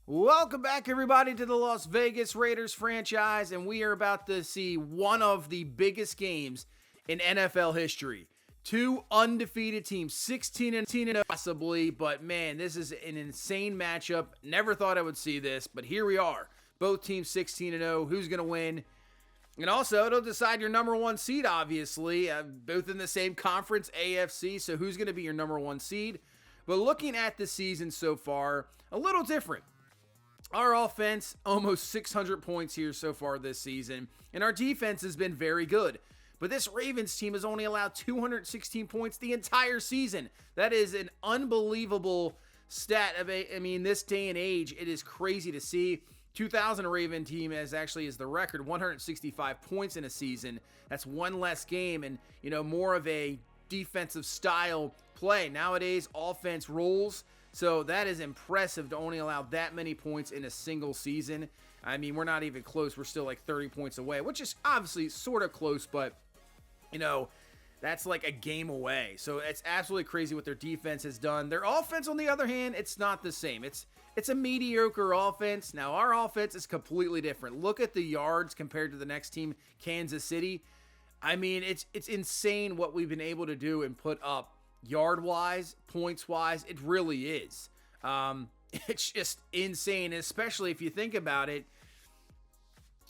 Welcome back, everybody, to the Las Vegas Raiders franchise, and we are about to see one of the biggest games in NFL history. Two undefeated teams, 16-0 possibly, but man, this is an insane matchup. Never thought I would see this, but here we are. Both teams 16-0. Who's going to win? And also, it'll decide your number one seed, obviously. Both in the same conference, AFC, so who's going to be your number one seed? But looking at the season so far, a little different. Our offense, almost 600 points here so far this season, and our defense has been very good. But this Ravens team has only allowed 216 points the entire season. That is an unbelievable stat. This day and age, it is crazy to see. 2000 Raven team is the record, 165 points in a season. That's one less game and, more of a defensive style play. Nowadays, offense rolls. So that is impressive to only allow that many points in a single season. We're not even close. We're still like 30 points away, which is obviously sort of close, but, that's like a game away. So it's absolutely crazy what their defense has done. Their offense, on the other hand, it's not the same. It's a mediocre offense. Now, our offense is completely different. Look at the yards compared to the next team, Kansas City. It's insane what we've been able to do and put up. Yard-wise, points-wise, it really is. It's just insane, especially if you think about it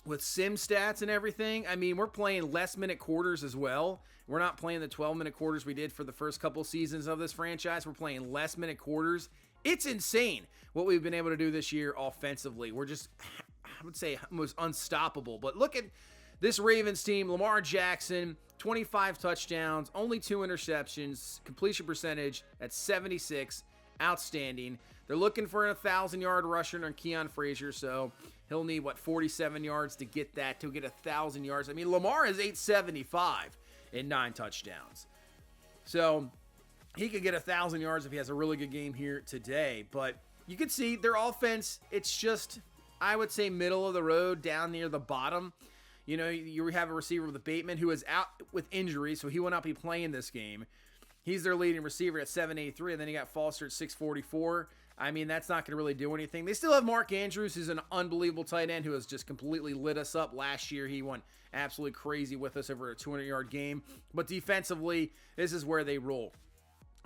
with sim stats and everything. We're playing less minute quarters as well. We're not playing the 12-minute quarters we did for the first couple seasons of this franchise. We're playing less minute quarters. It's insane what we've been able to do this year offensively. We're just, I would say, almost unstoppable. But look at this Ravens team. Lamar Jackson, 25 touchdowns, only 2 interceptions, completion percentage at 76, outstanding. They're looking for a 1,000-yard rusher on Keon Frazier, so he'll need, 47 yards to get 1,000 yards. Lamar is 875 and 9 touchdowns. So he could get 1,000 yards if he has a really good game here today. But you can see their offense, it's just, I would say, middle of the road, down near the bottom. You have a receiver with Bateman who is out with injury, so he will not be playing this game. He's their leading receiver at 783, and then you got Foster at 644. That's not going to really do anything. They still have Mark Andrews, who's an unbelievable tight end who has just completely lit us up. Last year, he went absolutely crazy with us over a 200-yard game. But defensively, this is where they roll.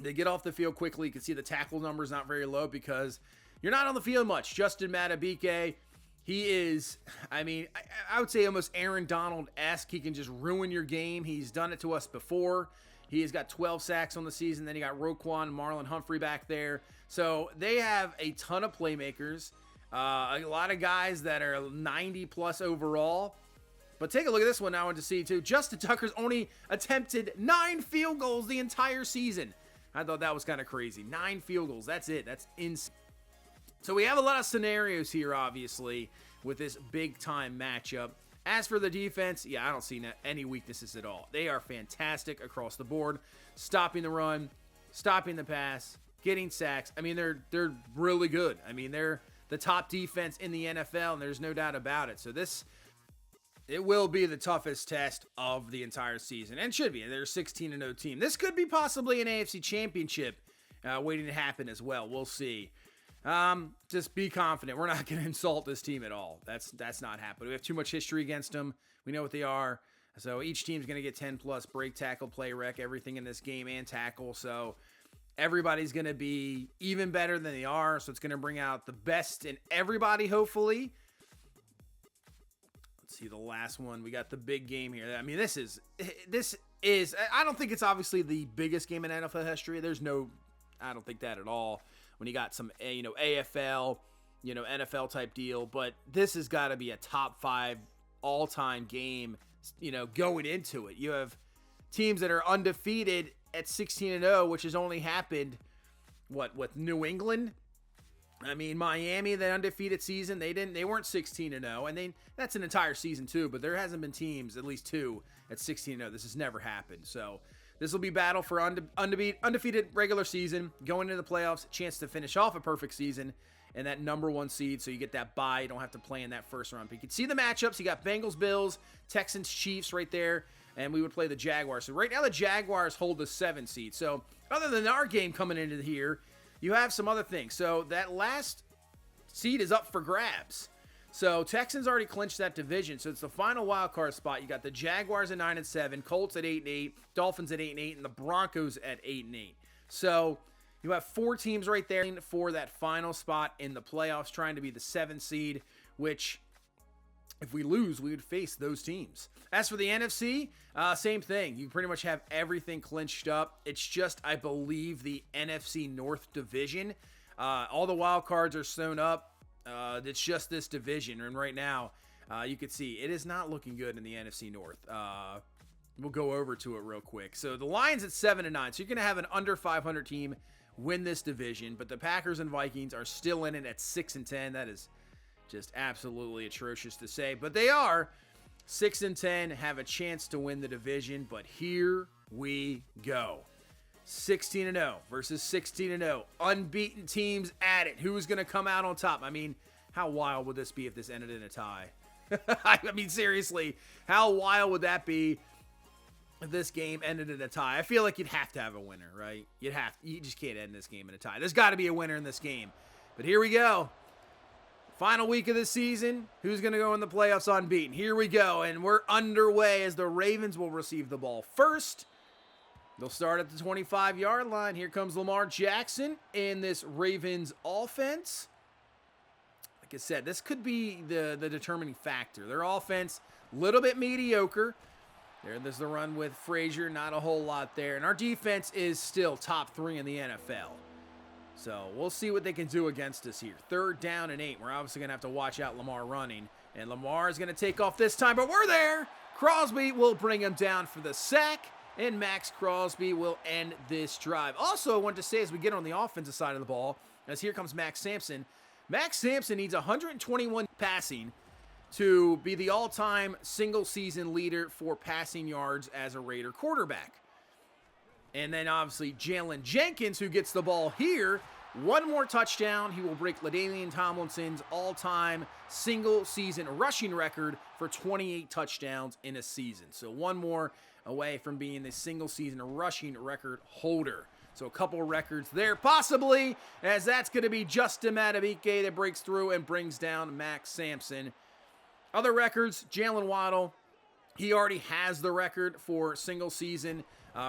They get off the field quickly. You can see the tackle numbers not very low because you're not on the field much. Justin Madubuike, he is, I would say almost Aaron Donald-esque. He can just ruin your game. He's done it to us before. He has got 12 sacks on the season. Then you got Roquan and Marlon Humphrey back there. So they have a ton of playmakers. A lot of guys that are 90-plus overall. But take a look at this one I wanted to see, too. Justin Tucker's only attempted 9 field goals the entire season. I thought that was kind of crazy. 9 field goals. That's it. That's insane. So we have a lot of scenarios here, obviously, with this big-time matchup. As for the defense, I don't see any weaknesses at all. They are fantastic across the board. Stopping the run, stopping the pass, getting sacks. They're really good. They're the top defense in the NFL, and there's no doubt about it. So it will be the toughest test of the entire season, and should be. They're a 16-0 team. This could be possibly an AFC championship waiting to happen as well. We'll see. Just be confident. We're not going to insult this team at all. That's not happening. We have too much history against them. We know what they are. So each team's going to get 10-plus break, tackle, play, rec, everything in this game, and tackle. So everybody's going to be even better than they are. So it's going to bring out the best in everybody, hopefully. Let's see the last one. We got the big game here. This is, I don't think it's obviously the biggest game in NFL history. I don't think that at all. When you got some, AFL, NFL type deal. But this has got to be a top 5 all-time game, going into it. You have teams that are undefeated at 16-0, which has only happened, with New England? Miami, the undefeated season, they weren't 16-0, and that's an entire season too, but there hasn't been teams, at least 2, at 16-0. This has never happened. So this will be battle for undefeated regular season, going into the playoffs, chance to finish off a perfect season, and that number 1 seed, so you get that bye. You don't have to play in that first round. But you can see the matchups. You got Bengals, Bills, Texans, Chiefs right there, and we would play the Jaguars. So right now the Jaguars hold the 7 seed. So other than our game coming into here, you have some other things. So that last seed is up for grabs. So Texans already clinched that division. So it's the final wild card spot. You got the Jaguars at 9-7, Colts at 8-8, Dolphins at 8-8, and the Broncos at 8-8. So you have 4 teams right there for that final spot in the playoffs, trying to be the 7th seed, which if we lose, we would face those teams. As for the NFC, same thing. You pretty much have everything clinched up. It's just, I believe, the NFC North division. All the wild cards are sewn up. It's just this division, and right now, you can see it is not looking good in the NFC North. We'll go over to it real quick. So the Lions at 7-9, so you're going to have an under 500 team win this division, but the Packers and Vikings are still in it at 6-10. That is just absolutely atrocious to say, but they are 6-10, have a chance to win the division. But here we go. 16-0 versus 16-0. Unbeaten teams at it. Who's going to come out on top? I mean, how wild would this be if this ended in a tie? I mean, seriously, how wild would that be if this game ended in a tie? I feel like you'd have to have a winner, right? You just can't end this game in a tie. There's got to be a winner in this game. But here we go. Final week of the season. Who's going to go in the playoffs unbeaten? Here we go, and we're underway as the Ravens will receive the ball first. They'll start at the 25-yard line. Here comes Lamar Jackson in this Ravens offense. Like I said, this could be the determining factor. Their offense, a little bit mediocre. There's the run with Frazier, not a whole lot there. And our defense is still top 3 in the NFL. So we'll see what they can do against us here. 3rd down and 8. We're obviously going to have to watch out Lamar running. And Lamar is going to take off this time, but we're there. Crosby will bring him down for the sack. And Max Crosby will end this drive. Also, I want to say as we get on the offensive side of the ball, as here comes Max Sampson. Max Sampson needs 121 passing to be the all-time single-season leader for passing yards as a Raider quarterback. And then, obviously, Jalen Jenkins, who gets the ball here, one more touchdown. He will break LaDainian Tomlinson's all-time single-season rushing record for 28 touchdowns in a season. So one more away from being the single-season rushing record holder. So a couple records there, possibly, as that's going to be Justin Madubuike that breaks through and brings down Max Sampson. Other records, Jalen Waddle, he already has the record for single-season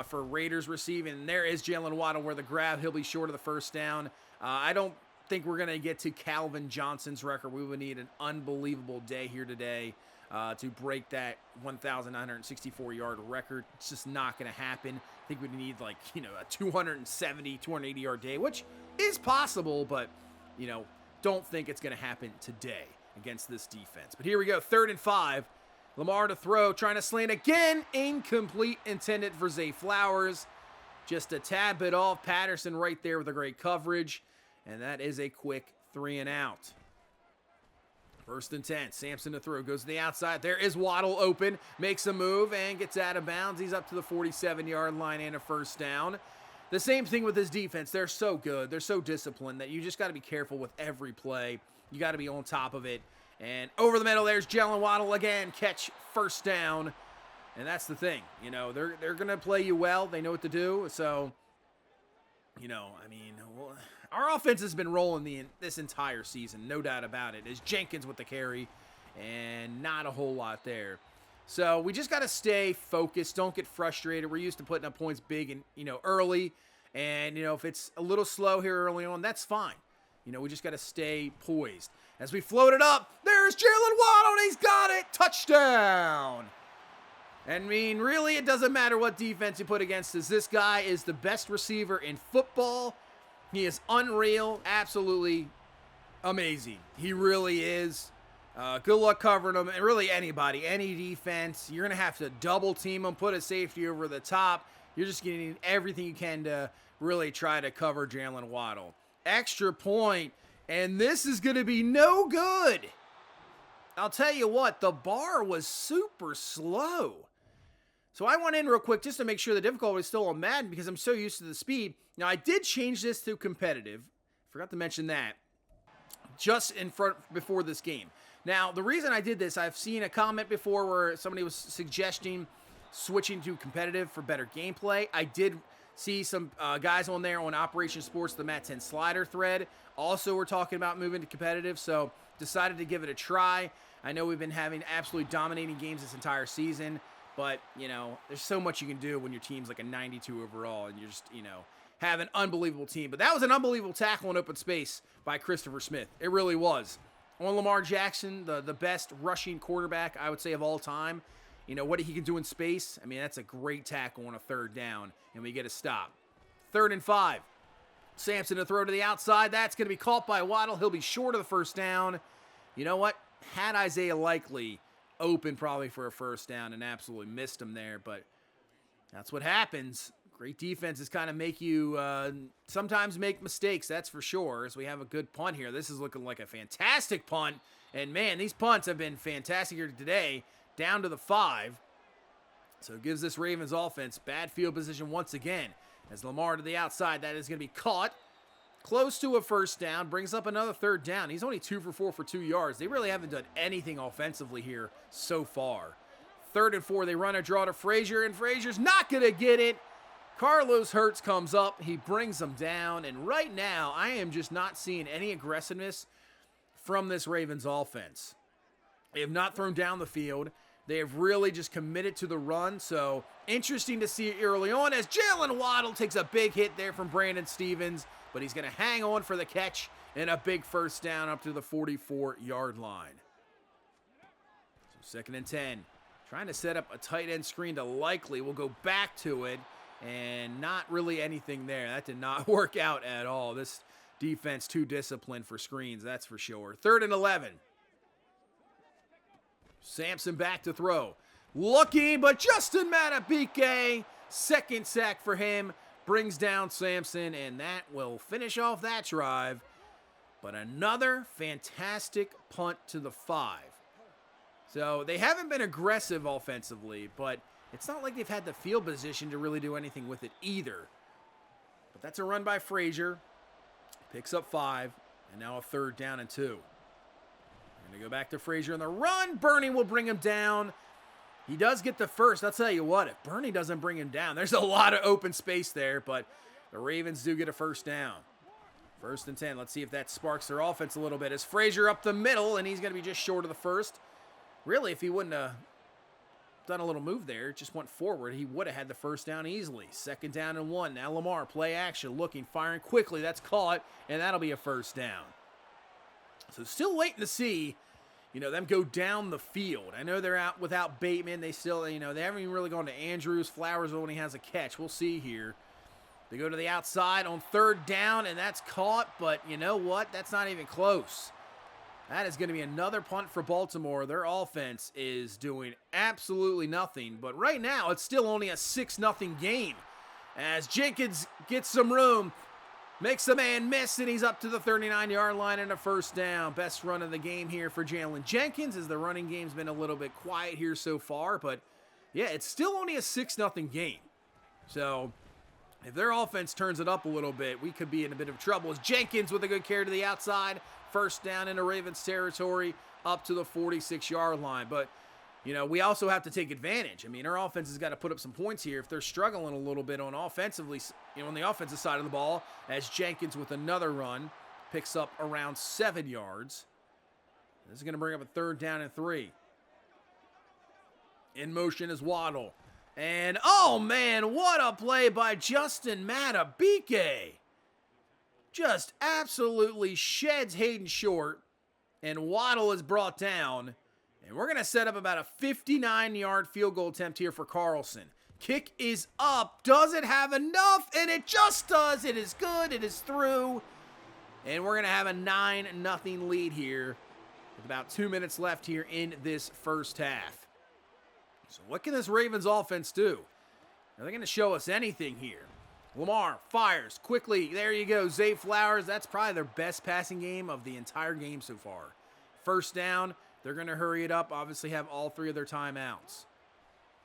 for Raiders receiving. And there is Jalen Waddle where the grab, he'll be short of the first down. I don't think we're going to get to Calvin Johnson's record. We would need an unbelievable day here today to break that 1,964-yard record. It's just not going to happen. I think we need a 270, 280-yard day, which is possible, but, don't think it's going to happen today against this defense. But here we go, 3rd and 5. Lamar to throw, trying to slant again. Incomplete, intended for Zay Flowers. Just a tad bit off. Patterson right there with a great coverage. And that is a quick 3 and out. 1st and 10. Sampson to throw. Goes to the outside. There is Waddle open. Makes a move and gets out of bounds. He's up to the 47-yard line and a 1st down. The same thing with this defense. They're so good. They're so disciplined that you just got to be careful with every play. You got to be on top of it. And over the middle, there's Jalen Waddle again. Catch, 1st down. And that's the thing. They're going to play you well. They know what to do. So, our offense has been rolling this entire season. No doubt about it. It's Jenkins with the carry. And not a whole lot there. So we just got to stay focused. Don't get frustrated. We're used to putting up points big and, early. And, if it's a little slow here early on, that's fine. We just got to stay poised. As we float it up, there's Jalen Waddle, and he's got it. Touchdown. Really, it doesn't matter what defense you put against us. This guy is the best receiver in football. He is unreal, absolutely amazing. He really is. Good luck covering him. And really anybody, any defense, you're going to have to double team him, put a safety over the top. You're just going to need everything you can to really try to cover Jalen Waddle. Extra point, and this is going to be no good. I'll tell you what, the bar was super slow. So I went in real quick just to make sure the difficulty is still on Madden because I'm so used to the speed. Now, I did change this to competitive. Forgot to mention that just before this game. Now, the reason I did this, I've seen a comment before where somebody was suggesting switching to competitive for better gameplay. I did See some guys on there on Operation Sports, the Matt 10 slider thread. Also, we're talking about moving to competitive, so decided to give it a try. I know we've been having absolutely dominating games this entire season, but, you know, there's so much you can do when your team's like a 92 overall and you're just, you know, have an unbelievable team. But that was an unbelievable tackle in open space by Christopher Smith. It really was. On Lamar Jackson, the best rushing quarterback, I would say, of all time. You know, what he can do in space, I mean, that's a great tackle on a third down, and we get a stop. 3rd and 5. Sampson to throw to the outside. That's going to be caught by Waddle. He'll be short of the first down. You know what? Had Isaiah Likely open probably for a first down and absolutely missed him there, but that's what happens. Great defenses kind of make you sometimes make mistakes, that's for sure, as we have a good punt here. This is looking like a fantastic punt, and man, these punts have been fantastic here today, down to the 5. So it gives this Ravens offense bad field position once again. As Lamar to the outside, that is going to be caught. Close to a first down, brings up another 3rd down. He's only 2 for 4 for 2 yards. They really haven't done anything offensively here so far. 3rd and 4, they run a draw to Frazier, and Frazier's not going to get it. Carlos Hurts comes up, he brings them down, and right now, I am just not seeing any aggressiveness from this Ravens offense. They have not thrown down the field. They have really just committed to the run, so interesting to see early on as Jalen Waddle takes a big hit there from Brandon Stevens, but he's going to hang on for the catch and a big first down up to the 44-yard line. So 2nd and 10. Trying to set up a tight end screen to Likely. We'll go back to it, and not really anything there. That did not work out at all. This defense too disciplined for screens, that's for sure. 3rd and 11. Sampson back to throw. Looking, but Justin Madubuike, 2nd sack for him, brings down Sampson, and that will finish off that drive. But another fantastic punt to the 5. So they haven't been aggressive offensively, but it's not like they've had the field position to really do anything with it either. But that's a run by Frazier. Picks up 5, and now a 3rd down and 2. We're going to go back to Frazier on the run. Burney will bring him down. He does get the first. I'll tell you what, if Burney doesn't bring him down, there's a lot of open space there, but the Ravens do get a first down. 1st and 10. Let's see if that sparks their offense a little bit. As Frazier up the middle, and he's going to be just short of the first. Really, if he wouldn't have done a little move there, just went forward, he would have had the first down easily. 2nd down and 1. Now Lamar, play action, looking, firing quickly. That's caught, and that'll be a first down. So still waiting to see, you know, them go down the field. I know they're out without Bateman. They still, you know, they haven't even really gone to Andrews. Flowers only has a catch. We'll see here. They go to the outside on 3rd down, and that's caught. But you know what? That's not even close. That is going to be another punt for Baltimore. Their offense is doing absolutely nothing. But right now, it's still only a 6-0 game. As Jenkins gets some room. Makes the man miss, and he's up to the 39-yard line and a first down. Best run of the game here for Jalen Jenkins, as the running game's been a little bit quiet here so far. But, yeah, it's still only a 6-0 game. So, if their offense turns it up a little bit, we could be in a bit of trouble. As Jenkins with a good carry to the outside. First down into Ravens territory, up to the 46-yard line. But, you know, we also have to take advantage. I mean, our offense has got to put up some points here. If they're struggling a little bit on offensively, you know, on the offensive side of the ball, as Jenkins with another run picks up around 7 yards. This is going to bring up a 3rd down and 3. In motion is Waddle. And, oh, man, what a play by Justin Madubuike. Just absolutely sheds Hayden Short, and Waddle is brought down. And we're going to set up about a 59-yard field goal attempt here for Carlson. Kick is up. Does it have enough? And it just does. It is good. It is through. And we're going to have a 9-0 lead here with about 2 minutes left here in this first half. So what can this Ravens offense do? Are they going to show us anything here? Lamar fires quickly. There you go. Zay Flowers. That's probably their best passing game of the entire game so far. First down. They're going to hurry it up, obviously have all 3 of their timeouts.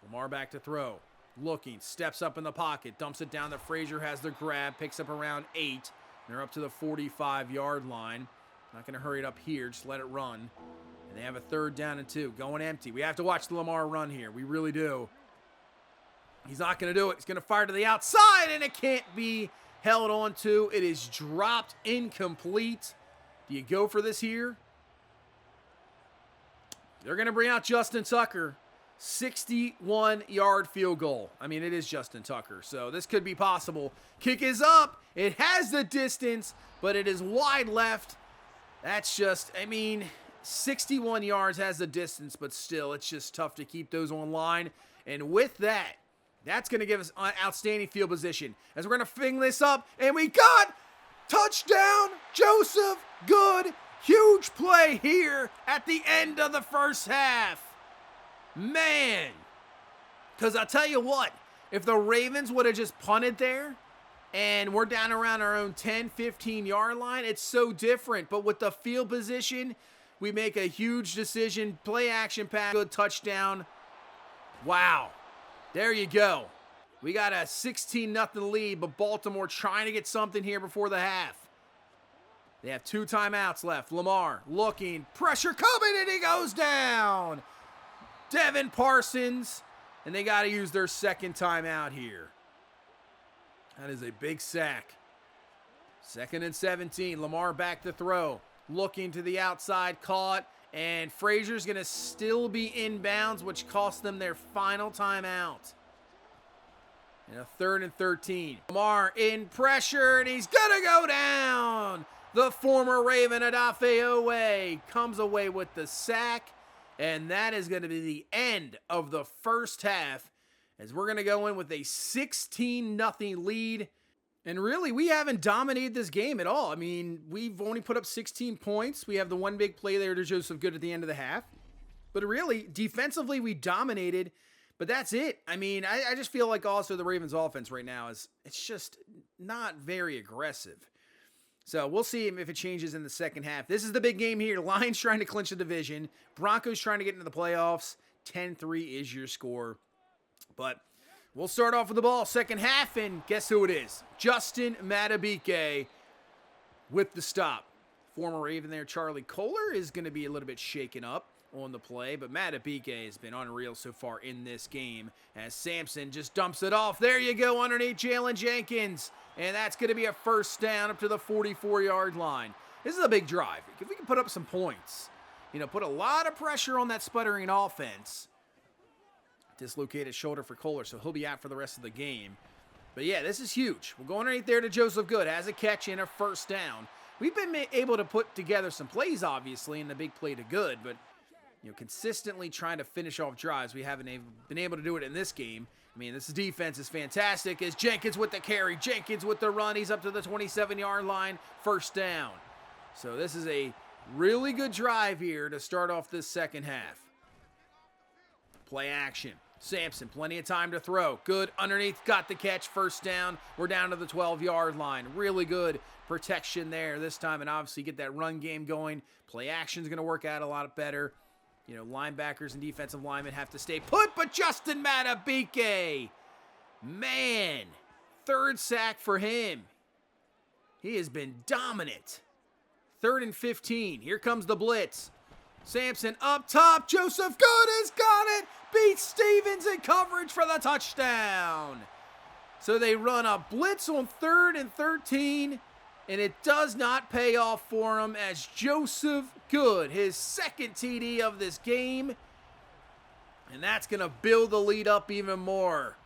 Lamar back to throw. Looking, steps up in the pocket, dumps it down to Frazier, has the grab, picks up around 8. They're up to the 45-yard line. Not going to hurry it up here, just let it run. And they have a 3rd down and 2, going empty. We have to watch the Lamar run here. We really do. He's not going to do it. He's going to fire to the outside, and it can't be held on to. It is dropped incomplete. Do you go for this here? They're going to bring out Justin Tucker. 61-yard field goal. I mean, it is Justin Tucker, so this could be possible. Kick is up. It has the distance, but it is wide left. That's just, I mean, 61 yards has the distance, but still, it's just tough to keep those on line. And with that, that's going to give us outstanding field position. As we're going to fling this up, and we got touchdown, Joseph Good. Huge play here at the end of the first half. Man, because I'll tell you what, if the Ravens would have just punted there and we're down around our own 10, 15-yard line, it's so different. But with the field position, we make a huge decision. Play action pass, good touchdown. Wow, there you go. We got a 16-0 lead, but Baltimore trying to get something here before the half. They have 2 timeouts left. Lamar looking, pressure coming, and he goes down. Devin Parsons, and they got to use their second timeout here. That is a big sack. 2nd and 17. Lamar back to throw. Looking to the outside, caught, and Frazier's going to still be inbounds, which cost them their final timeout. And a 3rd and 13. Lamar in pressure, and he's going to go down. The former Raven Adafe Owe comes away with the sack. And that is going to be the end of the first half, as we're going to go in with a 16-0 lead. And really, we haven't dominated this game at all. I mean, we've only put up 16 points. We have the one big play there to Joseph Good at the end of the half. But really, defensively, we dominated. But that's it. I mean, I just feel like also the Ravens offense right now it's just not very aggressive. So we'll see if it changes in the second half. This is the big game here. Lions trying to clinch the division. Broncos trying to get into the playoffs. 10-3 is your score. But we'll start off with the ball. Second half, and guess who it is? Justin Madubuike with the stop. Former Raven there, Charlie Kohler, is going to be a little bit shaken up on the play, but Madubuike has been unreal so far in this game as Sampson just dumps it off. There you go, underneath Jalen Jenkins. And that's going to be a first down up to the 44-yard line. This is a big drive. If we can put up some points, put a lot of pressure on that sputtering offense. Dislocated shoulder for Kohler, so he'll be out for the rest of the game. But yeah, this is huge. We're going right there to Joseph Good. Has a catch and a first down. We've been able to put together some plays, obviously, in the big play to Good, but consistently trying to finish off drives. We haven't been able to do it in this game. I mean, this defense is fantastic. As Jenkins with the carry, Jenkins with the run. He's up to the 27-yard line, first down. So this is a really good drive here to start off this second half. Play action. Sampson, plenty of time to throw. Good underneath, got the catch, first down. We're down to the 12-yard line. Really good protection there this time, and obviously get that run game going. Play action is going to work out a lot better. Linebackers and defensive linemen have to stay put, but Justin Madubuike, man, 3rd sack for him. He has been dominant. 3rd and 15. Here comes the blitz. Sampson up top. Joseph Good has got it. Beats Stevens in coverage for the touchdown. So they run a blitz on 3rd and 13. And it does not pay off for him as Joseph Good, his 2nd TD of this game. And that's going to build the lead up even more.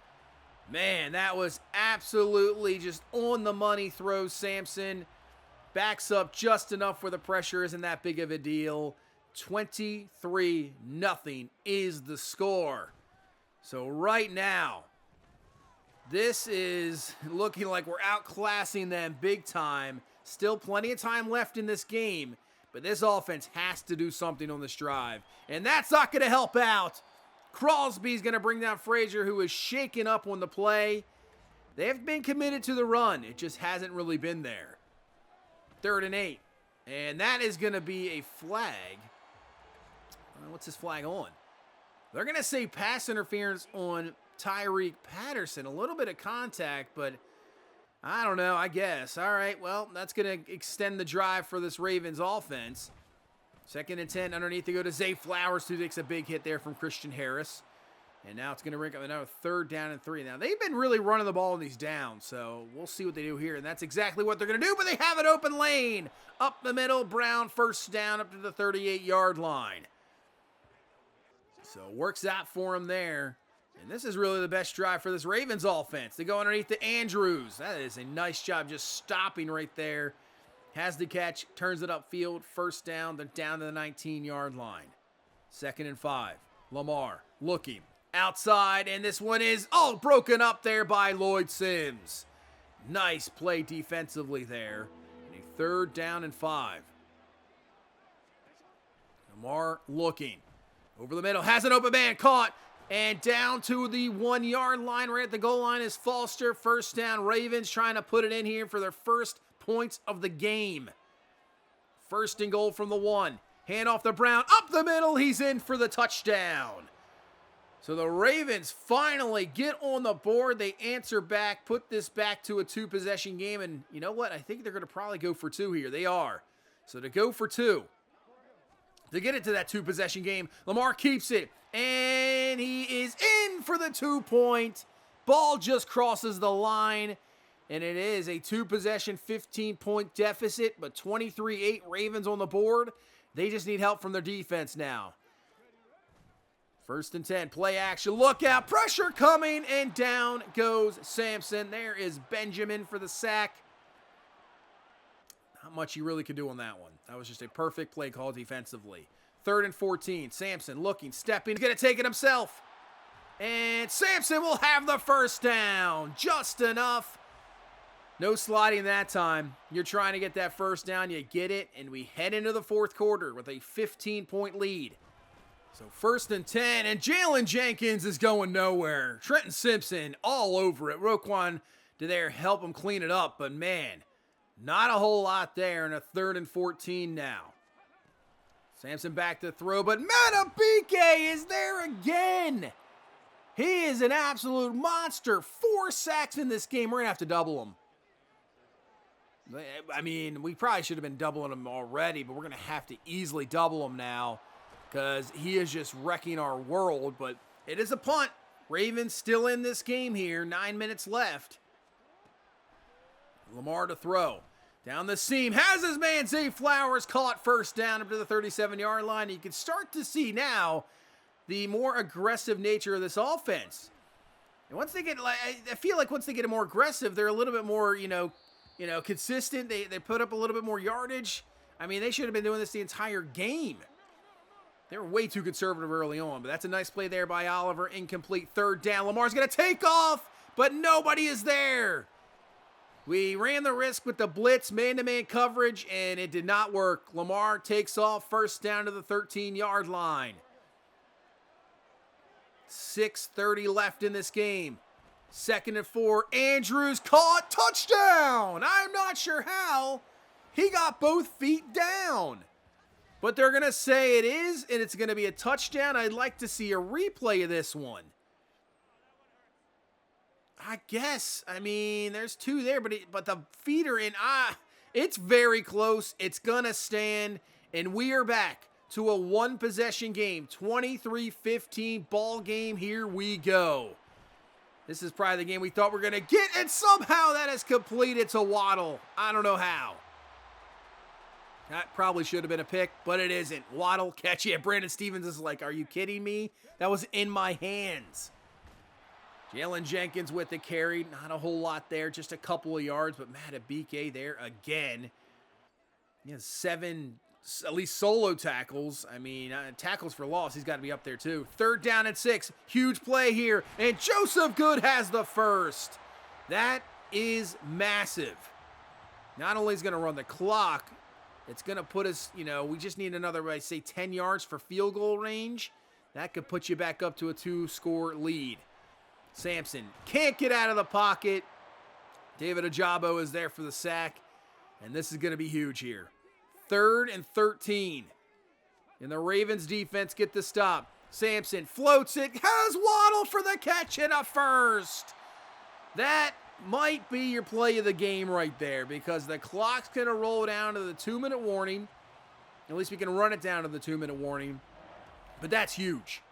Man, that was absolutely just on the money throw. Sampson backs up just enough where the pressure isn't that big of a deal. 23-0 is the score. So right now, this is looking like we're outclassing them big time. Still plenty of time left in this game, but this offense has to do something on this drive. And that's not going to help out. Crosby's going to bring down Frazier, who is shaken up on the play. They have been committed to the run. It just hasn't really been there. 3rd and 8. And that is going to be a flag. What's this flag on? They're going to say pass interference on Tyreek Patterson. A little bit of contact, but I don't know, I guess. All right, well, that's going to extend the drive for this Ravens offense. 2nd and 10 underneath to go to Zay Flowers, who takes a big hit there from Christian Harris. And now it's going to bring up another 3rd down and 3. Now, they've been really running the ball in these downs, so we'll see what they do here. And that's exactly what they're going to do, but they have an open lane. Up the middle, Brown, 1st down up to the 38-yard line. So works out for him there. And this is really the best drive for this Ravens offense. They go underneath to Andrews. That is a nice job just stopping right there. Has the catch, turns it upfield, 1st down. They're down to the 19-yard line. 2nd and 5. Lamar looking outside, and this one is broken up there by Lloyd Sims. Nice play defensively there. And a 3rd down and 5. Lamar looking. Over the middle, has an open man, caught, and down to the 1-yard line. Right at the goal line is Foster. 1st down, Ravens trying to put it in here for their first points of the game. 1st and goal from the 1. Hand off to Brown, up the middle, he's in for the touchdown. So the Ravens finally get on the board. They answer back, put this back to a 2-possession game, and you know what? I think they're going to probably go for 2 here. They are. So to go for 2. To get it to that 2-possession game, Lamar keeps it, and he is in for the 2-point. Ball just crosses the line, and it is a 2-possession, 15-point deficit, but 23-8 Ravens on the board. They just need help from their defense now. 1st and 10, play action, look out, pressure coming, and down goes Sampson. There is Benjamin for the sack. Not much you really could do on that one. That was just a perfect play call defensively. 3rd and 14. Sampson looking, stepping. He's going to take it himself. And Sampson will have the 1st down. Just enough. No sliding that time. You're trying to get that 1st down. You get it. And we head into the 4th quarter with a 15-point lead. So 1st and 10. And Jalen Jenkins is going nowhere. Trenton Simpson all over it. Roquan to there help him clean it up. But man, not a whole lot there in a 3rd and 14 now. Sampson back to throw, but Matabike is there again. He is an absolute monster. 4 sacks in this game. We're going to have to double him. I mean, we probably should have been doubling him already, but we're going to have to easily double him now because he is just wrecking our world. But it is a punt. Ravens still in this game here. 9 minutes left. Lamar to throw. Down the seam, has his man Zay Flowers, caught 1st down up to the 37-yard line. You can start to see now the more aggressive nature of this offense. And once they get, I feel like once they get more aggressive, they're a little bit more, consistent. They put up a little bit more yardage. I mean, they should have been doing this the entire game. They were way too conservative early on, but that's a nice play there by Oliver. Incomplete, 3rd down. Lamar's going to take off, but nobody is there. We ran the risk with the blitz, man-to-man coverage, and it did not work. Lamar takes off, 1st down to the 13-yard line. 6:30 left in this game. 2nd and 4, Andrews caught, touchdown! I'm not sure how. He got both feet down. But they're going to say it is, and it's going to be a touchdown. I'd like to see a replay of this one. I guess. I mean, there's 2 there, but the feet are in. It's very close. It's going to stand, and we are back to a 1-possession game. 23-15 ball game. Here we go. This is probably the game we thought we were going to get, and somehow that is completed to Waddle. I don't know how. That probably should have been a pick, but it isn't. Waddle, catch it. Brandon Stevens is like, are you kidding me? That was in my hands. Jalen Jenkins with the carry. Not a whole lot there, just a couple of yards, but Matabike there again. He has 7, at least solo tackles. I mean, tackles for loss, he's got to be up there too. 3rd down and 6. Huge play here, and Joseph Good has the 1st. That is massive. Not only is going to run the clock, it's going to put us, we just need another, I say, 10 yards for field goal range. That could put you back up to a 2-score lead. Sampson can't get out of the pocket. David Ajabo is there for the sack. And this is going to be huge here. 3rd and 13. And the Ravens defense get the stop. Sampson floats it. Has Waddle for the catch and a 1st. That might be your play of the game right there because the clock's going to roll down to the 2-minute warning. At least we can run it down to the 2-minute warning. But that's huge.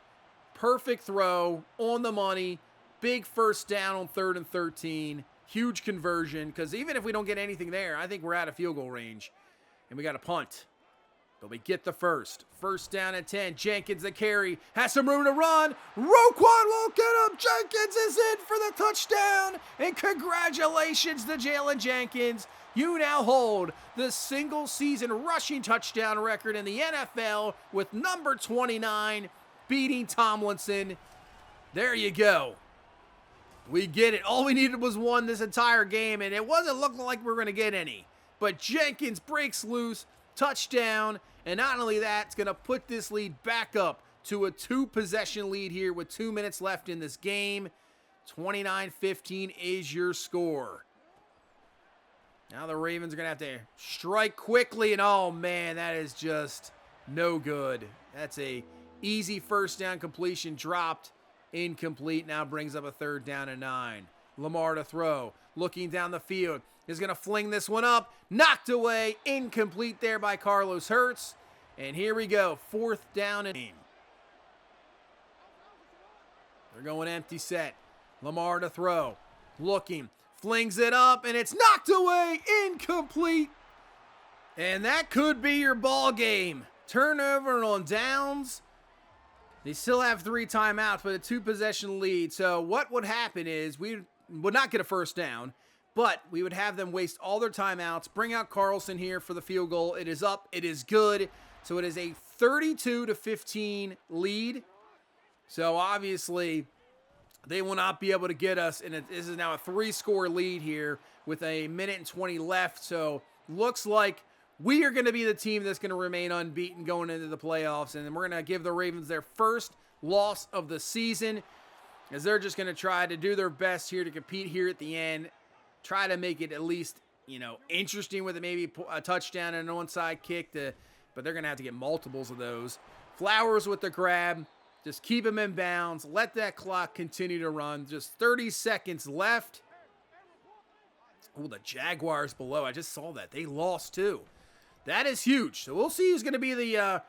Perfect throw on the money. Big first down on 3rd and 13. Huge conversion, because even if we don't get anything there, I think we're out of field goal range. And we got a punt. But we get the first. First down at 10. Jenkins the carry. Has some room to run. Roquan won't get him. Jenkins is in for the touchdown. And congratulations to Jalen Jenkins. You now hold the single season rushing touchdown record in the NFL with number 29 beating Tomlinson. There you go. We get it. All we needed was one this entire game, and it wasn't looking like we were going to get any. But Jenkins breaks loose, touchdown, and not only that, it's going to put this lead back up to a 2-possession lead here with 2 minutes left in this game. 29-15 is your score. Now the Ravens are going to have to strike quickly, and oh man, that is just no good. That's a easy first down completion, dropped. Incomplete, now brings up a 3rd down and 9. Lamar to throw, looking down the field, is going to fling this one up, knocked away, incomplete there by Carlos Hurts. And here we go, 4th down and 8. They're going empty set. Lamar to throw, looking, flings it up, and it's knocked away, incomplete. And that could be your ball game. Turnover on downs. They still have 3 timeouts, but a 2-possession lead. So what would happen is we would not get a first down, but we would have them waste all their timeouts, bring out Carlson here for the field goal. It is up. It is good. So it is a 32-15 lead. So obviously they will not be able to get us. And this is now a 3-score lead here with a minute and 20 left. So looks like we are going to be the team that's going to remain unbeaten going into the playoffs, and we're going to give the Ravens their first loss of the season, as they're just going to try to do their best here to compete here at the end, try to make it at least, interesting with maybe a touchdown and an onside kick, but they're going to have to get multiples of those. Flowers with the grab, just keep him in bounds, let that clock continue to run, just 30 seconds left. Oh, the Jaguars below, I just saw that. They lost too. That is huge. So we'll see who's going to be the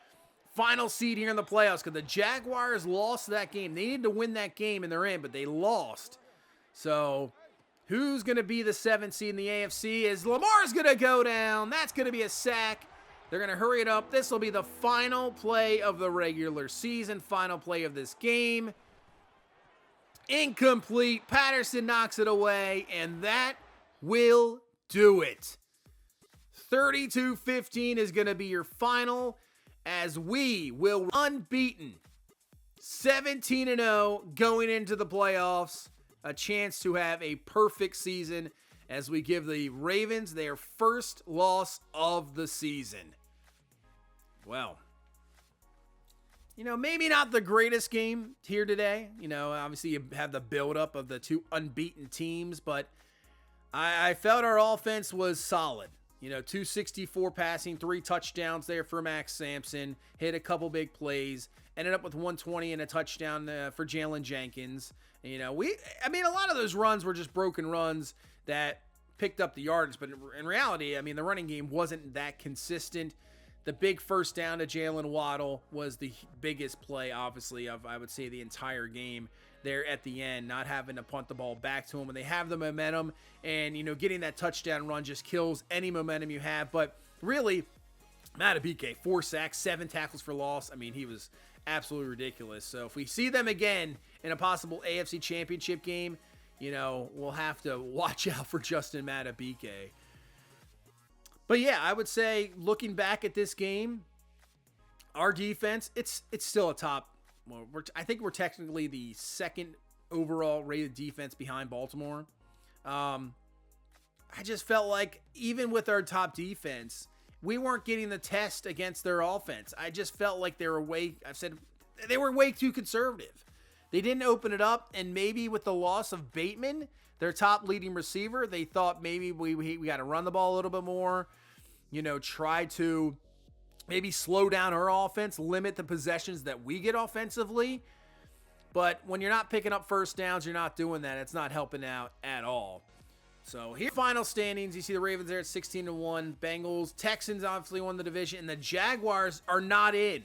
final seed here in the playoffs, because the Jaguars lost that game. They needed to win that game and they're in, but they lost. So who's going to be the 7th seed in the AFC? Is Lamar's going to go down. That's going to be a sack. They're going to hurry it up. This will be the final play of the regular season, final play of this game. Incomplete. Patterson knocks it away, and that will do it. 32-15 is going to be your final, as we will unbeaten 17-0 going into the playoffs. A chance to have a perfect season as we give the Ravens their first loss of the season. Well, maybe not the greatest game here today. Obviously you have the buildup of the 2 unbeaten teams, but I felt our offense was solid. 264 passing, 3 touchdowns there for Max Sampson, hit a couple big plays, ended up with 120 and a touchdown for Jalen Jenkins. A lot of those runs were just broken runs that picked up the yardage, but in reality, the running game wasn't that consistent. The big first down to Jalen Waddle was the biggest play, obviously, of, I would say, the entire game there at the end, not having to punt the ball back to them when they have the momentum, and getting that touchdown run just kills any momentum you have. But really, Madden 4 sacks, 7 tackles for loss. He was absolutely ridiculous. So if we see them again in a possible AFC Championship game, we'll have to watch out for Justin Madubuike. But yeah, I would say looking back at this game, our defense, it's still a top. Well, I think we're technically the 2nd overall rated defense behind Baltimore. I just felt like even with our top defense, we weren't getting the test against their offense. I just felt like they were way too conservative. They didn't open it up, and maybe with the loss of Bateman, their top leading receiver, they thought maybe we got to run the ball a little bit more, try to maybe slow down our offense, limit the possessions that we get offensively. But when you're not picking up first downs, you're not doing that. It's not helping out at all. So here, final standings. You see the Ravens there at 16-1. Bengals, Texans obviously won the division, and the Jaguars are not in.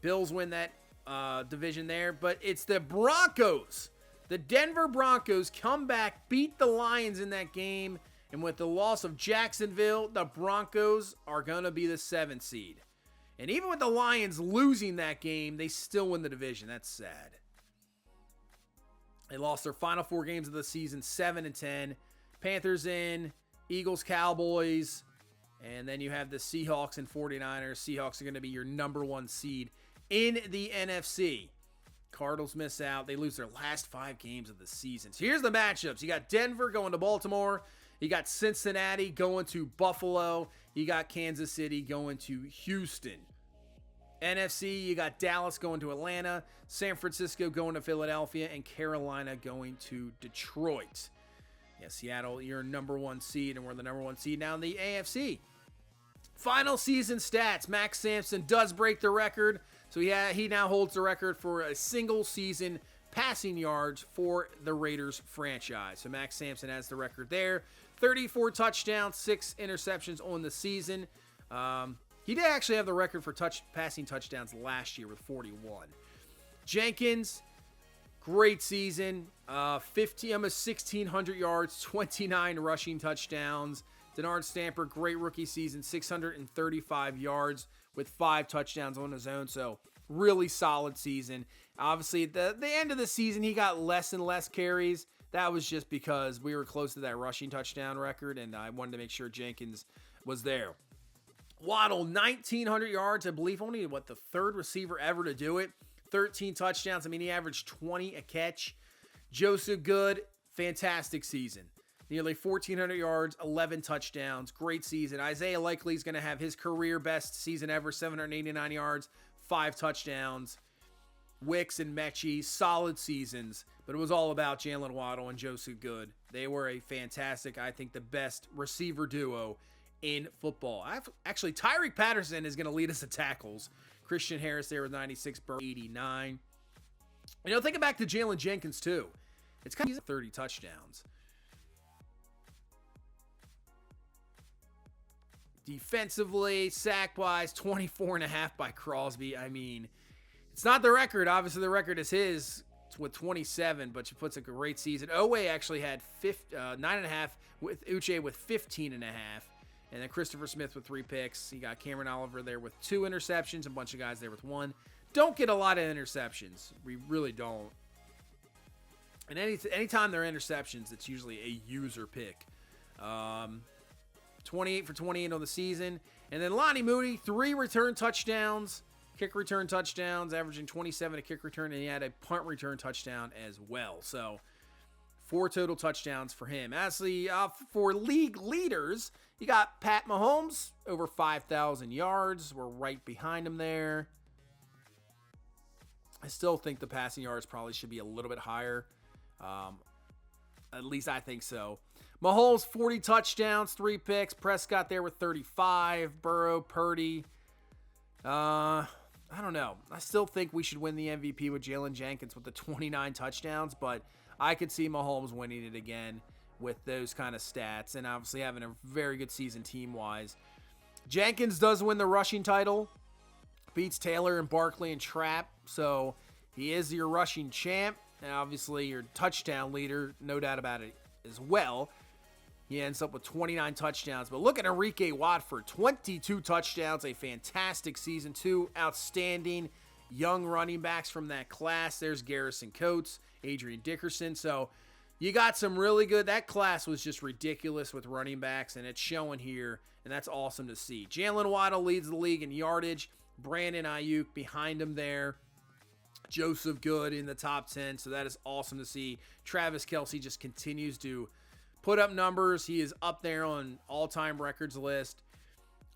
Bills win that division there, but it's the Broncos. The Denver Broncos come back, beat the Lions in that game, and with the loss of Jacksonville, the Broncos are going to be the 7th seed. And even with the Lions losing that game, they still win the division. That's sad. They lost their final 4 games of the season, 7-10. Panthers in, Eagles, Cowboys, and then you have the Seahawks and 49ers. Seahawks are going to be your number 1 seed in the NFC. Cardinals miss out. They lose their last 5 games of the season. So here's the matchups. You got Denver going to Baltimore. You got Cincinnati going to Buffalo. You got Kansas City going to Houston. NFC, you got Dallas going to Atlanta. San Francisco going to Philadelphia. And Carolina going to Detroit. Yeah, Seattle, you're number 1 seed, and we're the number 1 seed now in the AFC. Final season stats. Max Sampson does break the record. So he now holds the record for a single season passing yards for the Raiders franchise. So Max Sampson has the record there. 34 touchdowns, 6 interceptions on the season. He did actually have the record for passing touchdowns last year with 41. Jenkins, great season. Almost 1,600 yards, 29 rushing touchdowns. Denard Stamper, great rookie season, 635 yards with 5 touchdowns on his own. So really solid season. Obviously, at the end of the season, he got less and less carries. That was just because we were close to that rushing touchdown record, and I wanted to make sure Jenkins was there. Waddle, 1,900 yards. I believe only, the 3rd receiver ever to do it. 13 touchdowns. I mean, he averaged 20 a catch. Joseph Good, fantastic season. Nearly 1,400 yards, 11 touchdowns. Great season. Isaiah Likely is going to have his career best season ever, 789 yards, 5 touchdowns. Wicks and Mechie, solid seasons. But it was all about Jalen Waddle and Joseph Good. They were a fantastic, I think, the best receiver duo in football. Actually, Tyreek Patterson is going to lead us in tackles. Christian Harris there with 96, Burrow 89. Thinking back to Jalen Jenkins, too. It's kind of 30 touchdowns. Defensively, sack-wise, 24.5 by Crosby. I mean, it's not the record. Obviously, the record is his with 27, but she puts a great season. Oweh actually had 9.5 with Uche with 15.5. And then Christopher Smith with 3 picks. You got Cameron Oliver there with 2 interceptions. A bunch of guys there with 1. Don't get a lot of interceptions. We really don't. And anytime there are interceptions, it's usually a user pick. 28 for 28 on the season. And then Lonnie Moody, 3 return touchdowns. Kick return touchdowns, averaging 27 a kick return. And he had a punt return touchdown as well. So 4 total touchdowns for him. Actually, for league leaders, you got Pat Mahomes, over 5,000 yards. We're right behind him there. I still think the passing yards probably should be a little bit higher. At least I think so. Mahomes, 40 touchdowns, 3 picks. Prescott there with 35. Burrow, Purdy. I don't know. I still think we should win the MVP with Jalen Jenkins with the 29 touchdowns, but I could see Mahomes winning it again with those kind of stats and obviously having a very good season team-wise. Jenkins does win the rushing title. Beats Taylor and Barkley and Trapp, so he is your rushing champ and obviously your touchdown leader, no doubt about it as well. He ends up with 29 touchdowns. But look at Enrique Watford, 22 touchdowns, a fantastic season. 2 outstanding young running backs from that class. There's Garrison Coates, Adrian Dickerson. So you got some really good. That class was just ridiculous with running backs, and it's showing here, and that's awesome to see. Jalen Waddle leads the league in yardage. Brandon Ayuk behind him there. Joseph Good in the top 10, so that is awesome to see. Travis Kelce just continues to put up numbers. He is up there on all-time records list.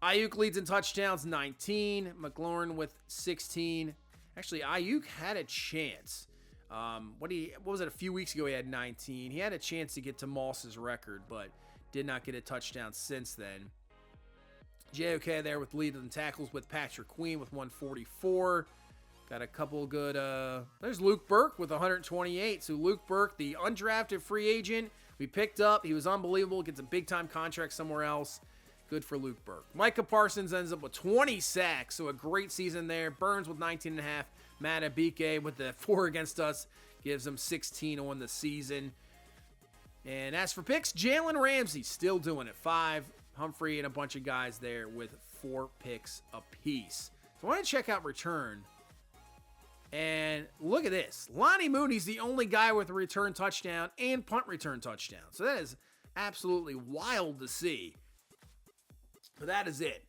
Ayuk leads in touchdowns, 19. McLaurin with 16. Actually, Ayuk had a chance. What was it? A few weeks ago, he had 19. He had a chance to get to Moss's record, but did not get a touchdown since then. JOK there with lead in tackles with Patrick Queen with 144. Got a couple good. There's Luke Burke with 128. So Luke Burke, the undrafted free agent we picked up. He was unbelievable. Gets a big-time contract somewhere else. Good for Luke Burke. Micah Parsons ends up with 20 sacks, so a great season there. Burns with 19.5. Matt Abike with the 4 against us gives him 16 on the season. And as for picks, Jalen Ramsey still doing it. 5. Humphrey and a bunch of guys there with 4 picks apiece. So I want to check out return. And look at this. Lonnie Mooney's the only guy with a return touchdown and punt return touchdown. So that is absolutely wild to see. But that is it.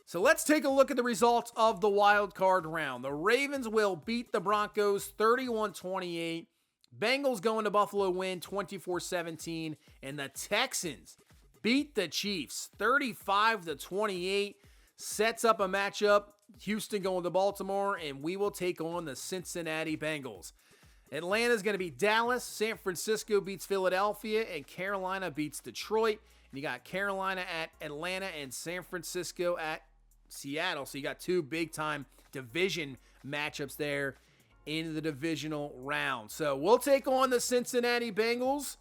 So let's take a look at the results of the wild card round. The Ravens will beat the Broncos 31-28. Bengals going to Buffalo win 24-17. And the Texans beat the Chiefs 35-28. Sets up a matchup. Houston going to Baltimore, and we will take on the Cincinnati Bengals. Atlanta's going to beat Dallas. San Francisco beats Philadelphia, and Carolina beats Detroit. And you got Carolina at Atlanta and San Francisco at Seattle. So you got 2 big-time division matchups there in the divisional round. So we'll take on the Cincinnati Bengals.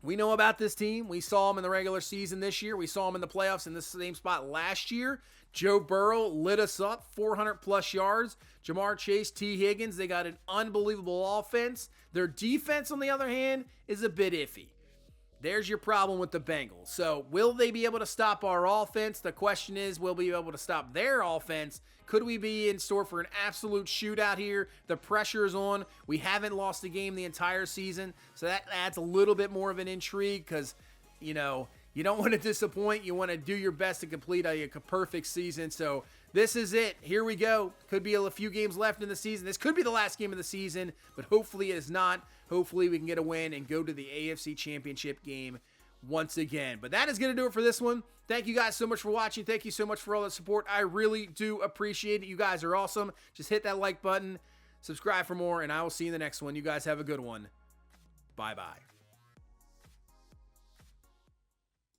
We know about this team. We saw them in the regular season this year. We saw them in the playoffs in the same spot last year. Joe Burrow lit us up, 400-plus yards. Jamar Chase, T. Higgins, they got an unbelievable offense. Their defense, on the other hand, is a bit iffy. There's your problem with the Bengals. So will they be able to stop our offense? The question is, will we be able to stop their offense? Could we be in store for an absolute shootout here? The pressure is on. We haven't lost a game the entire season, so that adds a little bit more of an intrigue because, you don't want to disappoint. You want to do your best to complete a perfect season. So this is it. Here we go. Could be a few games left in the season. This could be the last game of the season, but hopefully it is not. Hopefully we can get a win and go to the AFC Championship game once again. But that is going to do it for this one. Thank you guys so much for watching. Thank you so much for all the support. I really do appreciate it. You guys are awesome. Just hit that like button, subscribe for more, and I will see you in the next one. You guys have a good one. Bye-bye.